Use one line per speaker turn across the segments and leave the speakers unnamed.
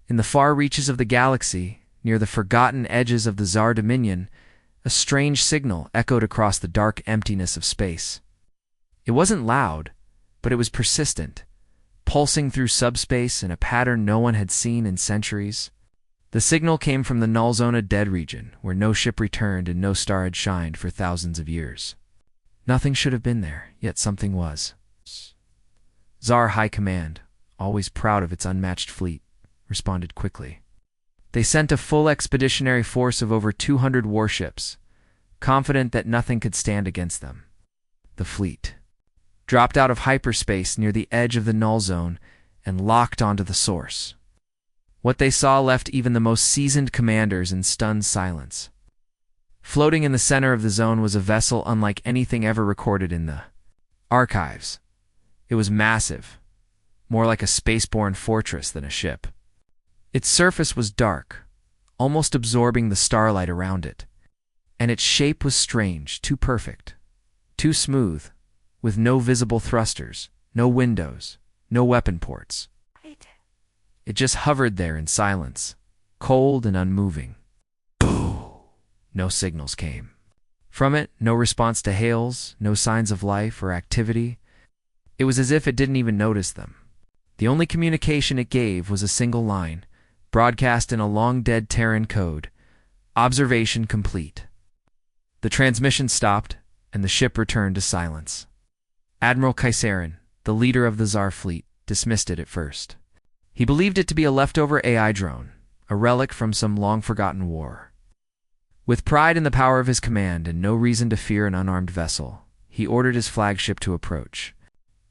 In the far reaches of the galaxy, near the forgotten edges of the Tsar Dominion, a strange signal echoed across the dark emptiness of space. It wasn't loud, but it was persistent, pulsing through subspace in a pattern no one had seen in centuries. The signal came from the null zone dead region, where no ship returned and no star had shined for thousands of years. Nothing should have been there, yet something was. Tsar High Command, always proud of its unmatched fleet, responded quickly. They sent a full expeditionary force of over 200 warships, confident that nothing could stand against them. The fleet dropped out of hyperspace near the edge of the null zone and locked onto the source. What they saw left even the most seasoned commanders in stunned silence. Floating in the center of the zone was a vessel unlike anything ever recorded in the archives. It was massive, more like a spaceborne fortress than a ship. Its surface was dark, almost absorbing the starlight around it, and its shape was strange, too perfect, too smooth, with no visible thrusters, no windows, no weapon ports. It just hovered there in silence, cold and unmoving. Boo! No signals came. From it, no response to hails, no signs of life or activity. It was as if it didn't even notice them. The only communication it gave was a single line, broadcast in a long-dead Terran code. Observation complete. The transmission stopped, and the ship returned to silence. Admiral Kaisarin, the leader of the Tsar fleet, dismissed it at first. He believed it to be a leftover AI drone, a relic from some long-forgotten war. With pride in the power of his command and no reason to fear an unarmed vessel, he ordered his flagship to approach.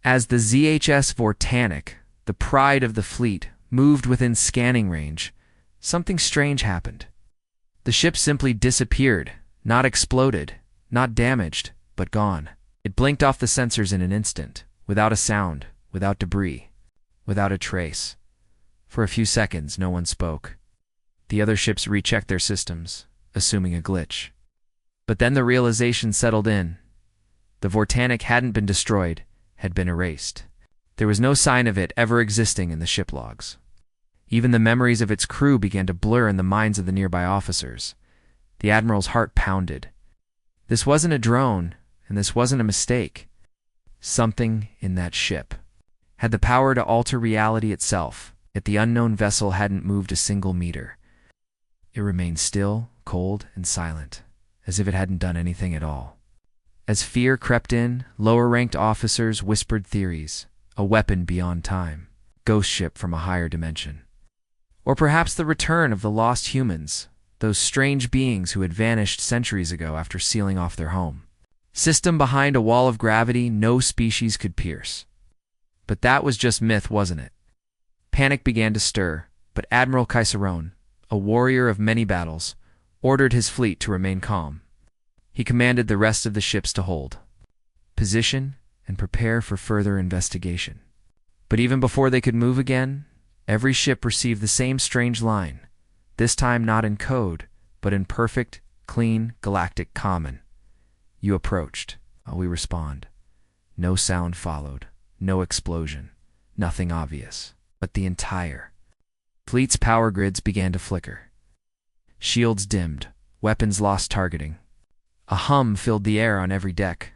As the ZHS Vortanic, the pride of the fleet, moved within scanning range, something strange happened. The ship simply disappeared, not exploded, not damaged, but gone. It blinked off the sensors in an instant, without a sound, without debris, without a trace. For a few seconds, no one spoke. The other ships rechecked their systems, assuming a glitch. But then the realization settled in. The Vortanic hadn't been destroyed, had been erased. There was no sign of it ever existing in the ship logs. Even the memories of its crew began to blur in the minds of the nearby officers. The Admiral's heart pounded. This wasn't a drone, and this wasn't a mistake. Something in that ship had the power to alter reality itself, yet the unknown vessel hadn't moved a single meter. It remained still, cold, and silent, as if it hadn't done anything at all. As fear crept in, lower-ranked officers whispered theories. A weapon beyond time, ghost ship from a higher dimension. Or perhaps the return of the lost humans, those strange beings who had vanished centuries ago after sealing off their home. System behind a wall of gravity no species could pierce. But that was just myth, wasn't it? Panic began to stir, but Admiral Kaisaron, a warrior of many battles, ordered his fleet to remain calm. He commanded the rest of the ships to hold position and prepare for further investigation. But even before they could move again, every ship received the same strange line, this time not in code, but in perfect, clean, galactic common. You approached. We respond. No sound followed, no explosion, nothing obvious, but the entire fleet's power grids began to flicker. Shields dimmed, weapons lost targeting. A hum filled the air on every deck,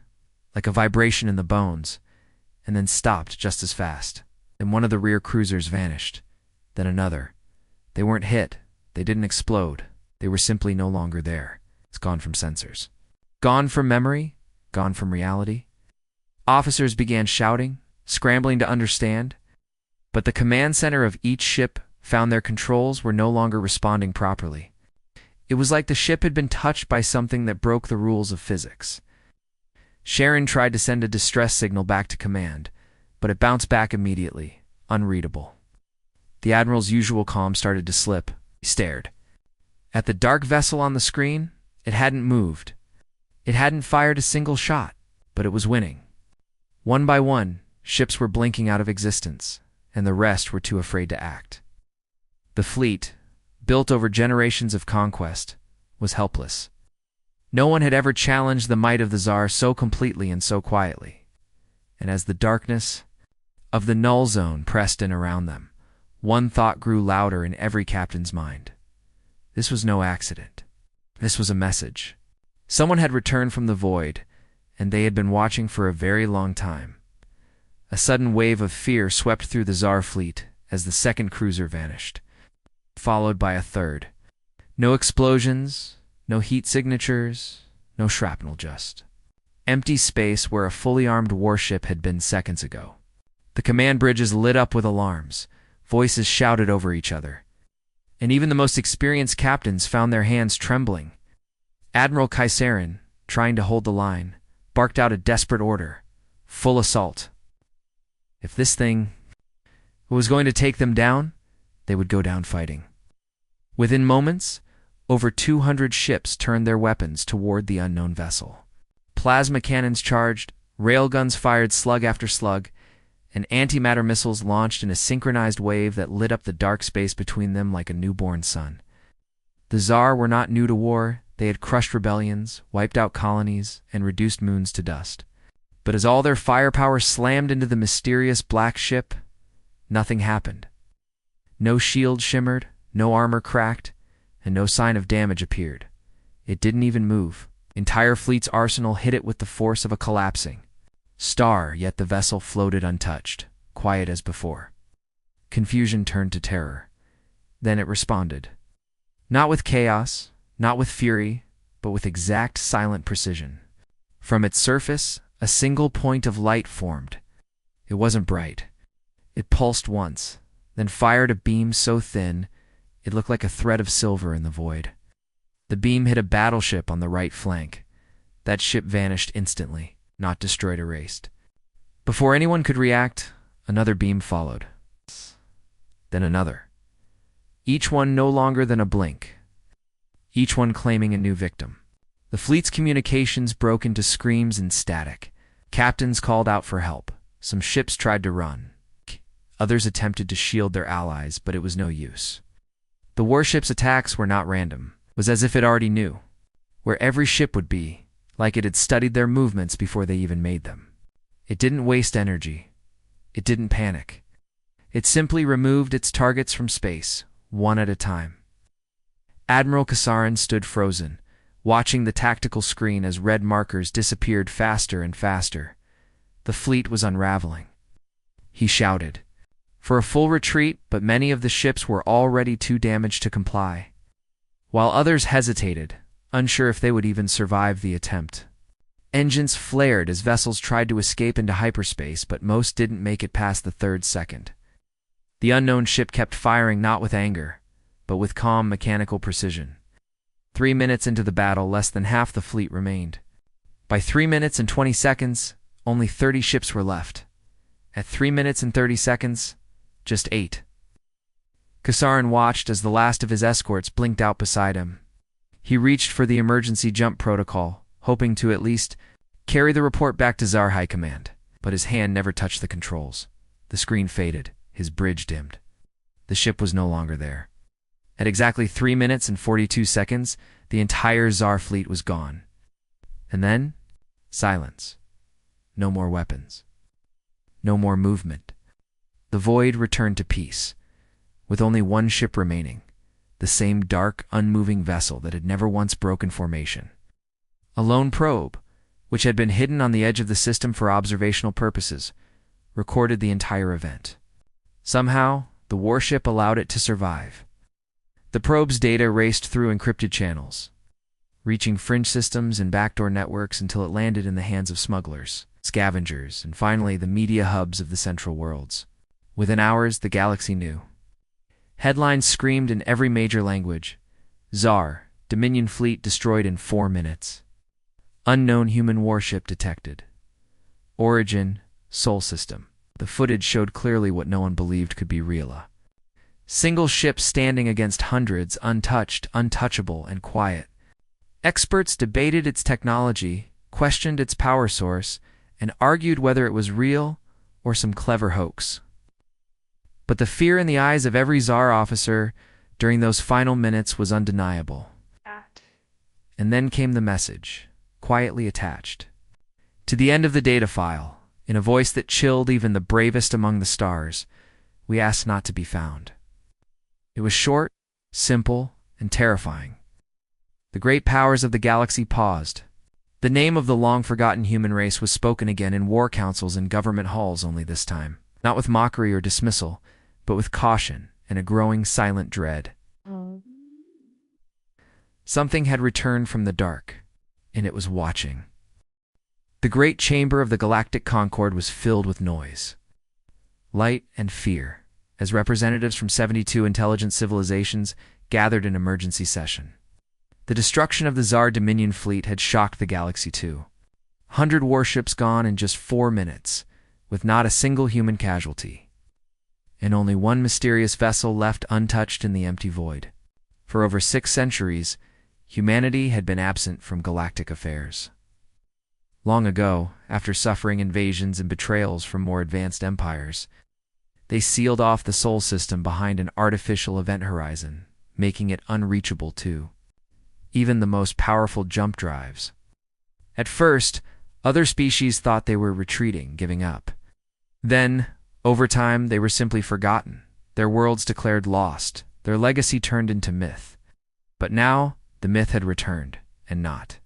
like a vibration in the bones, and then stopped just as fast. Then one of the rear cruisers vanished. Then another. They weren't hit. They didn't explode. They were simply no longer there. It's gone from sensors. Gone from memory? Gone from reality? Officers began shouting, scrambling to understand. But the command center of each ship found their controls were no longer responding properly. It was like the ship had been touched by something that broke the rules of physics. Sharon tried to send a distress signal back to command, but it bounced back immediately, unreadable. The Admiral's usual calm started to slip. He stared. At the dark vessel on the screen, it hadn't moved. It hadn't fired a single shot, but it was winning. One by one, ships were blinking out of existence, and the rest were too afraid to act. The fleet, built over generations of conquest, was helpless. No one had ever challenged the might of the Tsar so completely and so quietly. And as the darkness of the null zone pressed in around them, One thought grew louder in every captain's mind. This was no accident. This was a message. Someone had returned from the void, and they had been watching for a very long time. A sudden wave of fear swept through the Tsar fleet as the second cruiser vanished, followed by a third. No explosions, no heat signatures, no shrapnel, just empty space where a fully armed warship had been seconds ago. The command bridges lit up with alarms. Voices shouted over each other, and even the most experienced captains found their hands trembling. Admiral Kaisarin, trying to hold the line, barked out a desperate order: full assault. If this thing was going to take them down, they would go down fighting. Within moments, over 200 ships turned their weapons toward the unknown vessel. Plasma cannons charged, railguns fired slug after slug, and antimatter missiles launched in a synchronized wave that lit up the dark space between them like a newborn sun. The Tsar were not new to war. They had crushed rebellions, wiped out colonies, and reduced moons to dust. But as all their firepower slammed into the mysterious black ship, nothing happened. No shield shimmered, no armor cracked, and no sign of damage appeared. It didn't even move. Entire fleet's arsenal hit it with the force of a collapsing star, yet the vessel floated untouched, quiet as before. Confusion turned to terror. Then it responded. Not with chaos, not with fury, but with exact silent precision. From its surface, a single point of light formed. It wasn't bright. It pulsed once, then fired a beam so thin it looked like a thread of silver in the void. The beam hit a battleship on the right flank. That ship vanished instantly, not destroyed, erased. Before anyone could react, another beam followed. Then another. Each one no longer than a blink. Each one claiming a new victim. The fleet's communications broke into screams and static. Captains called out for help. Some ships tried to run. Others attempted to shield their allies, but it was no use. The warship's attacks were not random. It was as if it already knew where every ship would be, like it had studied their movements before they even made them. It didn't waste energy. It didn't panic. It simply removed its targets from space, one at a time. Admiral Kaisarin stood frozen, watching the tactical screen as red markers disappeared faster and faster. The fleet was unraveling. He shouted for a full retreat, but many of the ships were already too damaged to comply, while others hesitated, unsure if they would even survive the attempt. Engines flared as vessels tried to escape into hyperspace, but most didn't make it past the third second. The unknown ship kept firing, not with anger, but with calm mechanical precision. 3 minutes into the battle, less than half the fleet remained. By 3 minutes and 20 seconds, only 30 ships were left. At 3 minutes and 30 seconds, just 8. Kaisarin watched as the last of his escorts blinked out beside him. He reached for the emergency jump protocol, hoping to at least carry the report back to Tsar High Command, but his hand never touched the controls. The screen faded, his bridge dimmed. The ship was no longer there. At exactly 3 minutes and 42 seconds, the entire Tsar fleet was gone. And then, silence. No more weapons. No more movement. The void returned to peace, with only one ship remaining, the same dark, unmoving vessel that had never once broken formation. A lone probe, which had been hidden on the edge of the system for observational purposes, recorded the entire event. Somehow, the warship allowed it to survive. The probe's data raced through encrypted channels, reaching fringe systems and backdoor networks until it landed in the hands of smugglers, scavengers, and finally the media hubs of the Central Worlds. Within hours, the galaxy knew. Headlines screamed in every major language. Tsar, Dominion fleet destroyed in 4 minutes. Unknown human warship detected. Origin, Sol system. The footage showed clearly what no one believed could be real. Single ship standing against hundreds, untouched, untouchable, and quiet. Experts debated its technology, questioned its power source, and argued whether it was real or some clever hoax. But the fear in the eyes of every Tsar officer during those final minutes was undeniable. And then came the message, quietly attached to the end of the data file, in a voice that chilled even the bravest among the stars. we asked not to be found. It was short, simple, and terrifying. The great powers of the galaxy paused. The name of the long-forgotten human race was spoken again in war councils and government halls, only this time, not with mockery or dismissal, but with caution and a growing silent dread. Something had returned from the dark, and it was watching. The great chamber of the Galactic Concord was filled with noise, light, and fear, as representatives from 72 intelligent civilizations gathered in emergency session. The destruction of the Tsar Dominion fleet had shocked the galaxy too. 100 warships gone in just 4 minutes, with not a single human casualty. And only one mysterious vessel left untouched in the empty void. For over 6 centuries, humanity had been absent from galactic affairs. Long ago, after suffering invasions and betrayals from more advanced empires, they sealed off the Sol system behind an artificial event horizon, making it unreachable too. Even the most powerful jump drives. At first, other species thought they were retreating, giving up. Then, over time, they were simply forgotten, their worlds declared lost, their legacy turned into myth. But now, the myth had returned, and not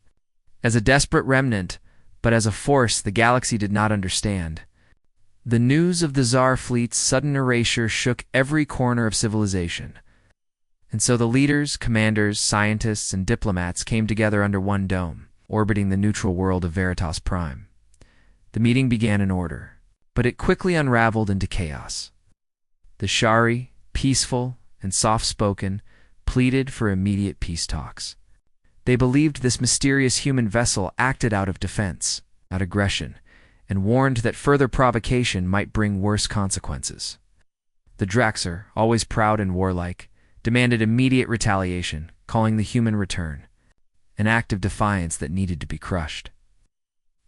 as a desperate remnant, but as a force the galaxy did not understand. The news of the Tsar fleet's sudden erasure shook every corner of civilization. And so the leaders, commanders, scientists, and diplomats came together under one dome, orbiting the neutral world of Veritas Prime. The meeting began in order, but it quickly unraveled into chaos. The Shari, peaceful and soft-spoken, pleaded for immediate peace talks. They believed this mysterious human vessel acted out of defense, not aggression, and warned that further provocation might bring worse consequences. The Draxer, always proud and warlike, demanded immediate retaliation, calling the human return, an act of defiance that needed to be crushed.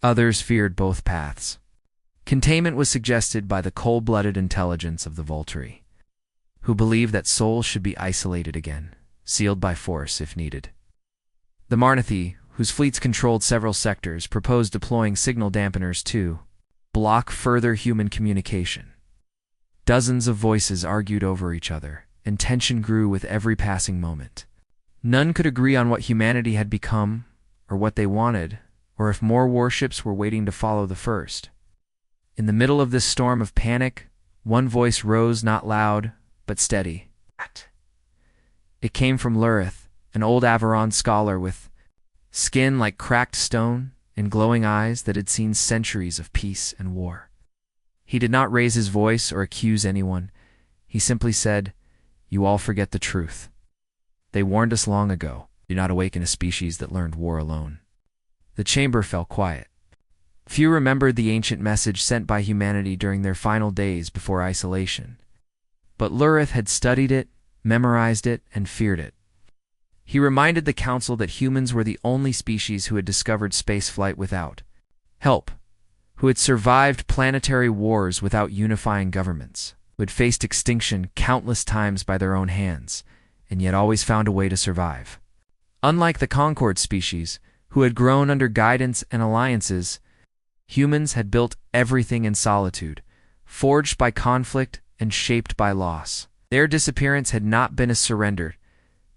Others feared both paths. Containment was suggested by the cold-blooded intelligence of the Volturi, who believed that souls should be isolated again, sealed by force if needed. The Marnathi, whose fleets controlled several sectors, proposed deploying signal dampeners to block further human communication. Dozens of voices argued over each other, and tension grew with every passing moment. None could agree on what humanity had become, or what they wanted, or if more warships were waiting to follow the first. In the middle of this storm of panic, one voice rose, not loud, but steady. It came from Lurith, an old Avaron scholar with skin like cracked stone and glowing eyes that had seen centuries of peace and war. He did not raise his voice or accuse anyone. He simply said, "You all forget the truth. They warned us long ago. Do not awaken a species that learned war alone." The chamber fell quiet. Few remembered the ancient message sent by humanity during their final days before isolation. But Lurith had studied it, memorized it, and feared it. He reminded the council that humans were the only species who had discovered spaceflight without help, who had survived planetary wars without unifying governments, who had faced extinction countless times by their own hands, and yet always found a way to survive. Unlike the Concord species, who had grown under guidance and alliances, humans had built everything in solitude, forged by conflict and shaped by loss. Their disappearance had not been a surrender.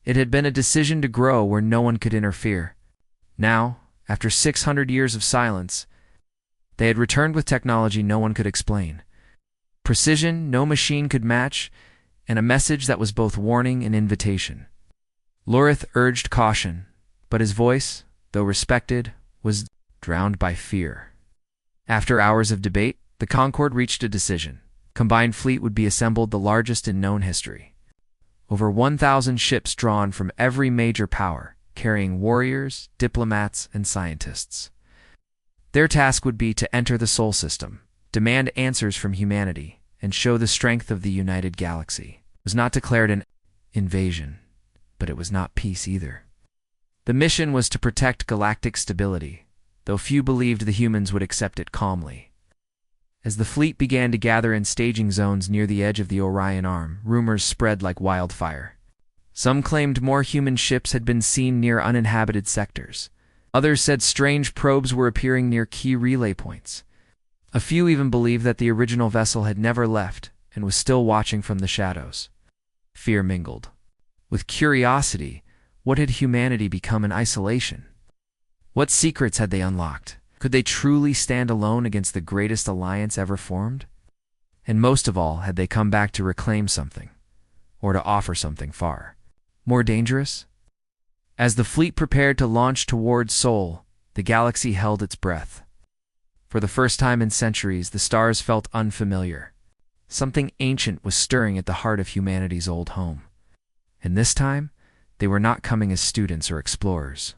It had been a decision to grow where no one could interfere. Now, after 600 years of silence, they had returned with technology no one could explain. Precision no machine could match, and a message that was both warning and invitation. Lurith urged caution, but his voice, though respected, was drowned by fear. After hours of debate, the Concord reached a decision. Combined fleet would be assembled, the largest in known history. Over 1,000 ships drawn from every major power, carrying warriors, diplomats, and scientists. Their task would be to enter the Sol system, demand answers from humanity, and show the strength of the united galaxy. It was not declared an invasion, but it was not peace either. The mission was to protect galactic stability, though few believed the humans would accept it calmly. As the fleet began to gather in staging zones near the edge of the Orion Arm, rumors spread like wildfire. Some claimed more human ships had been seen near uninhabited sectors. Others said strange probes were appearing near key relay points. A few even believed that the original vessel had never left, and was still watching from the shadows. Fear mingled. With curiosity, what had humanity become in isolation? What secrets had they unlocked? Could they truly stand alone against the greatest alliance ever formed? And most of all, had they come back to reclaim something, or to offer something far more dangerous? As the fleet prepared to launch toward Sol, the galaxy held its breath. For the first time in centuries, the stars felt unfamiliar. Something ancient was stirring at the heart of humanity's old home. And this time, they were not coming as students or explorers.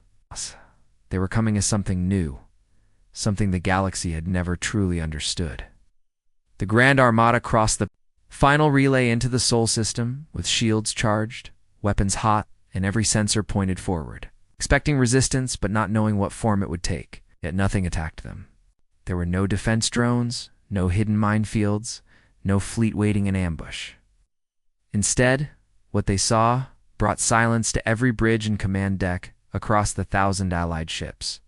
They were coming as something new, something the galaxy had never truly understood. The Grand Armada crossed the final relay into the Sol system, with shields charged, weapons hot, and every sensor pointed forward. Expecting resistance, but not knowing what form it would take, yet nothing attacked them. There were no defense drones, no hidden minefields, no fleet waiting in ambush. Instead, what they saw brought silence to every bridge and command deck across the 1,000 allied ships.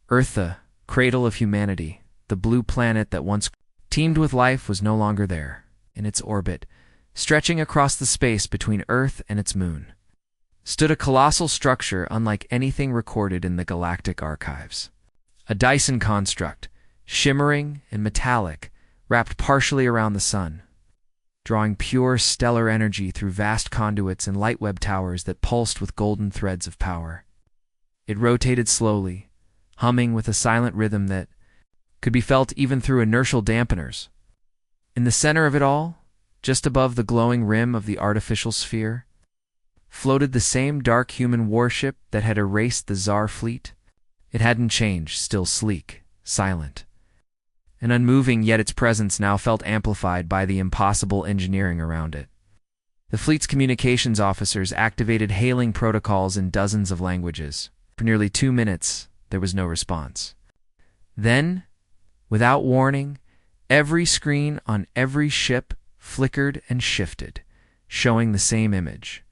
Earth, the cradle of humanity, the blue planet that once teemed with life, was no longer there. In its orbit, stretching across the space between Earth and its moon, stood a colossal structure unlike anything recorded in the galactic archives. A Dyson construct, shimmering and metallic, wrapped partially around the sun, drawing pure stellar energy through vast conduits and light web towers that pulsed with golden threads of power. It rotated slowly, humming with a silent rhythm that could be felt even through inertial dampeners. In the center of it all, just above the glowing rim of the artificial sphere, floated the same dark human warship that had erased the Tsar fleet. It hadn't changed, still sleek, silent, and unmoving, yet its presence now felt amplified by the impossible engineering around it. The fleet's communications officers activated hailing protocols in dozens of languages. For nearly 2 minutes, there was no response. Then, without warning, every screen on every ship flickered and shifted, showing the same image.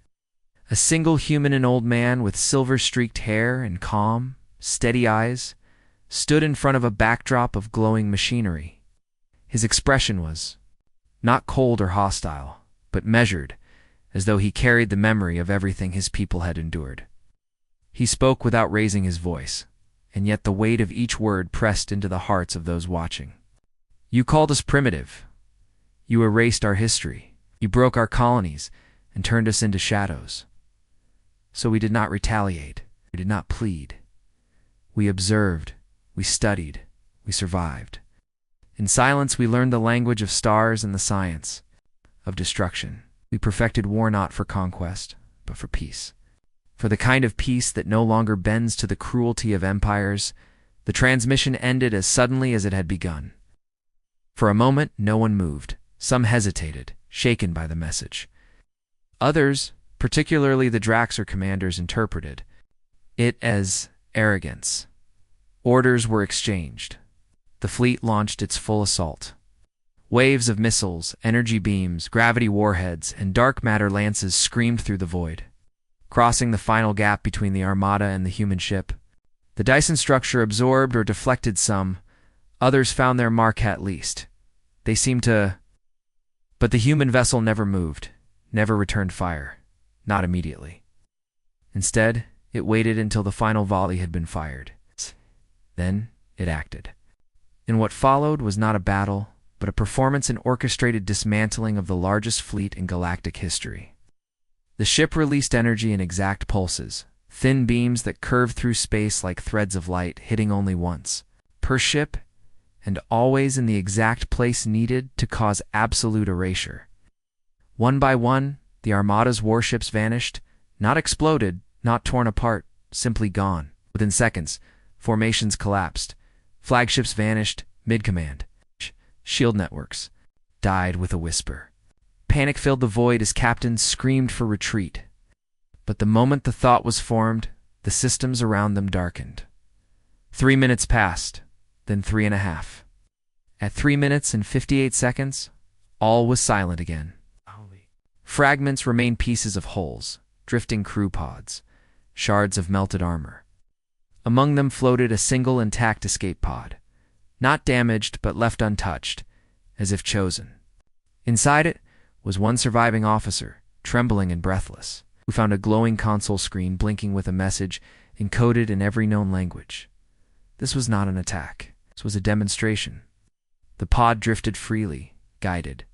A single human, an old man with silver-streaked hair and calm, steady eyes, stood in front of a backdrop of glowing machinery. His expression was not cold or hostile, but measured, as though he carried the memory of everything his people had endured. He spoke without raising his voice, and yet the weight of each word pressed into the hearts of those watching. "You called us primitive. You erased our history. You broke our colonies and turned us into shadows. So we did not retaliate. We did not plead. We observed. We studied. We survived. In silence, we learned the language of stars and the science of destruction. We perfected war not for conquest, but for peace. For the kind of peace that no longer bends to the cruelty of empires." The transmission ended as suddenly as it had begun. For a moment, no one moved. Some hesitated, shaken by the message. Others, particularly the Draxer commanders, interpreted it as arrogance. Orders were exchanged. The fleet launched its full assault. Waves of missiles, energy beams, gravity warheads, and dark matter lances screamed through the void, crossing the final gap between the Armada and the human ship. The Dyson structure absorbed or deflected some. Others found their mark at least. They seemed to... But the human vessel never moved, never returned fire. Not immediately. Instead, it waited until the final volley had been fired. Then it acted. And what followed was not a battle, but a performance in orchestrated dismantling of the largest fleet in galactic history. The ship released energy in exact pulses, thin beams that curved through space like threads of light, hitting only once per ship, and always in the exact place needed to cause absolute erasure. One by one, the Armada's warships vanished, not exploded, not torn apart, simply gone. Within seconds, formations collapsed. Flagships vanished mid-command. Shield networks died with a whisper. Panic filled the void as captains screamed for retreat. But the moment the thought was formed, the systems around them darkened. 3 minutes passed, then 3.5. At 3 minutes and 58 seconds, all was silent again. Fragments remained, pieces of hulls, drifting crew pods, shards of melted armor. Among them floated a single intact escape pod, not damaged but left untouched, as if chosen. Inside it was one surviving officer, trembling and breathless, who found a glowing console screen blinking with a message encoded in every known language. This was not an attack. This was a demonstration. The pod drifted freely, guided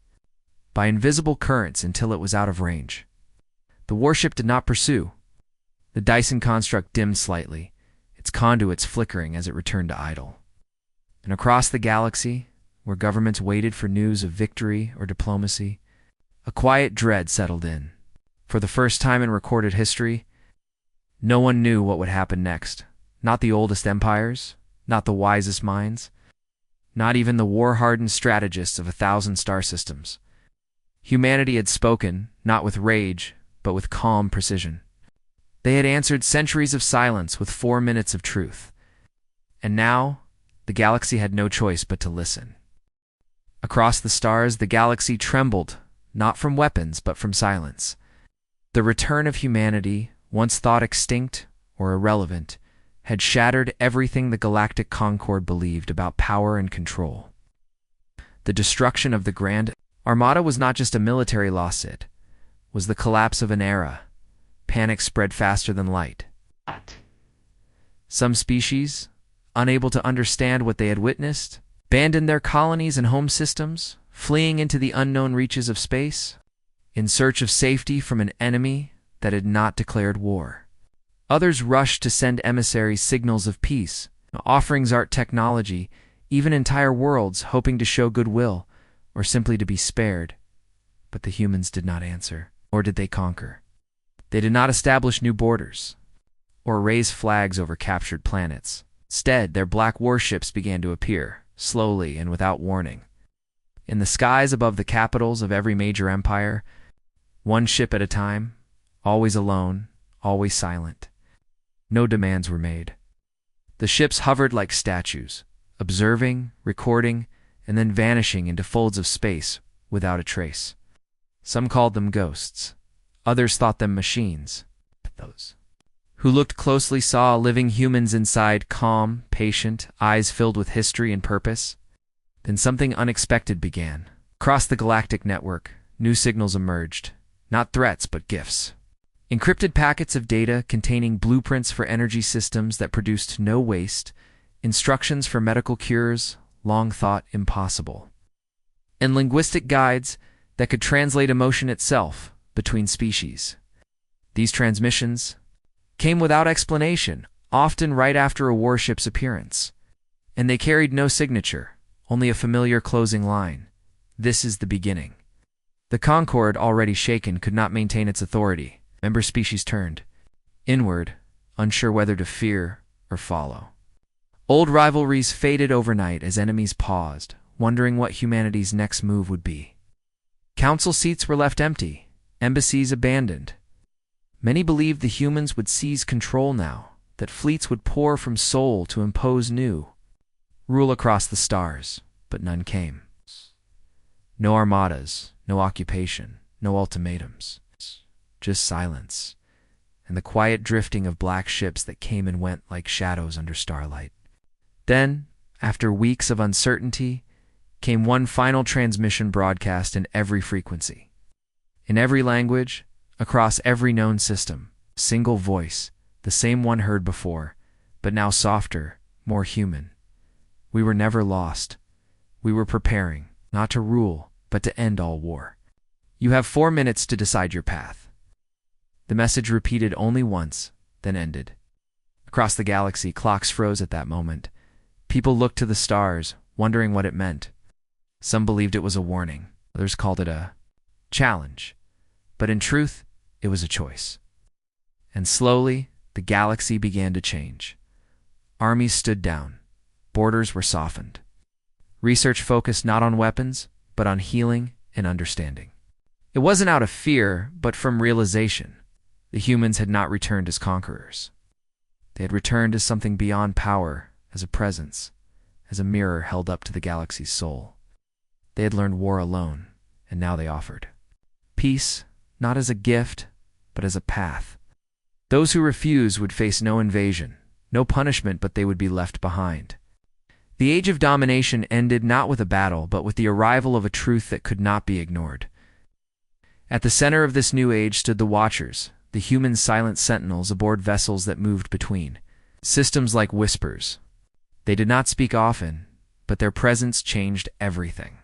by invisible currents until it was out of range. The warship did not pursue. The Dyson construct dimmed slightly, its conduits flickering as it returned to idle. And across the galaxy, where governments waited for news of victory or diplomacy, a quiet dread settled in. For the first time in recorded history, no one knew what would happen next. Not the oldest empires, not the wisest minds, not even the war-hardened strategists of 1,000 star systems. Humanity had spoken, not with rage, but with calm precision. They had answered centuries of silence with 4 minutes of truth. And now, the galaxy had no choice but to listen. Across the stars, the galaxy trembled, not from weapons, but from silence. The return of humanity, once thought extinct or irrelevant, had shattered everything the Galactic Concord believed about power and control. The destruction of the Grand Armada was not just a military loss, it was the collapse of an era. Panic spread faster than light. Some species, unable to understand what they had witnessed, abandoned their colonies and home systems, fleeing into the unknown reaches of space, in search of safety from an enemy that had not declared war. Others rushed to send emissaries signals of peace, offering art technology, even entire worlds, hoping to show goodwill, or simply to be spared. But the humans did not answer, nor did they conquer. They did not establish new borders, or raise flags over captured planets. Instead, their black warships began to appear, slowly and without warning. In the skies above the capitals of every major empire, one ship at a time, always alone, always silent. No demands were made. The ships hovered like statues, observing, recording, and then vanishing into folds of space without a trace. Some called them ghosts. Others thought them machines. Those who looked closely saw living humans inside, calm, patient, eyes filled with history and purpose. Then something unexpected began. Across the galactic network, new signals emerged. Not threats, but gifts. Encrypted packets of data containing blueprints for energy systems that produced no waste, instructions for medical cures long thought impossible, and linguistic guides that could translate emotion itself between species. These transmissions came without explanation, often right after a warship's appearance, and they carried no signature, only a familiar closing line. This is the beginning. The Concord, already shaken, could not maintain its authority. Member species turned inward, unsure whether to fear or follow. Old rivalries faded overnight as enemies paused, wondering what humanity's next move would be. Council seats were left empty, embassies abandoned. Many believed the humans would seize control now, that fleets would pour from Sol to impose new rule across the stars, but none came. No armadas, no occupation, no ultimatums. Just silence, and the quiet drifting of black ships that came and went like shadows under starlight. Then, after weeks of uncertainty, came one final transmission broadcast in every frequency. In every language, across every known system, single voice, the same one heard before, but now softer, more human. We were never lost. We were preparing, not to rule, but to end all war. You have 4 minutes to decide your path. The message repeated only once, then ended. Across the galaxy, clocks froze at that moment. People looked to the stars, wondering what it meant. Some believed it was a warning. Others called it a challenge. But in truth, it was a choice. And slowly, the galaxy began to change. Armies stood down. Borders were softened. Research focused not on weapons, but on healing and understanding. It wasn't out of fear, but from realization. The humans had not returned as conquerors. They had returned as something beyond power, as a presence, as a mirror held up to the galaxy's soul. They had learned war alone, and now they offered peace, not as a gift, but as a path. Those who refused would face no invasion, no punishment, but they would be left behind. The age of domination ended not with a battle, but with the arrival of a truth that could not be ignored. At the center of this new age stood the Watchers, the human silent sentinels aboard vessels that moved between. Systems like whispers. They did not speak often, but their presence changed everything.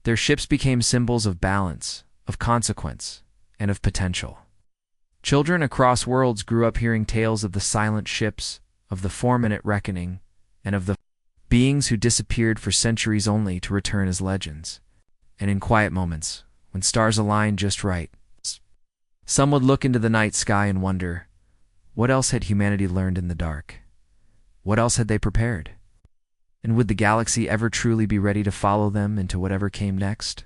Their ships became symbols of balance, of consequence, and of potential. Children across worlds grew up hearing tales of the silent ships, of the 4-minute reckoning, and of the beings who disappeared for centuries only to return as legends. And in quiet moments, when stars aligned just right, some would look into the night sky and wonder, what else had humanity learned in the dark? What else had they prepared? And would the galaxy ever truly be ready to follow them into whatever came next?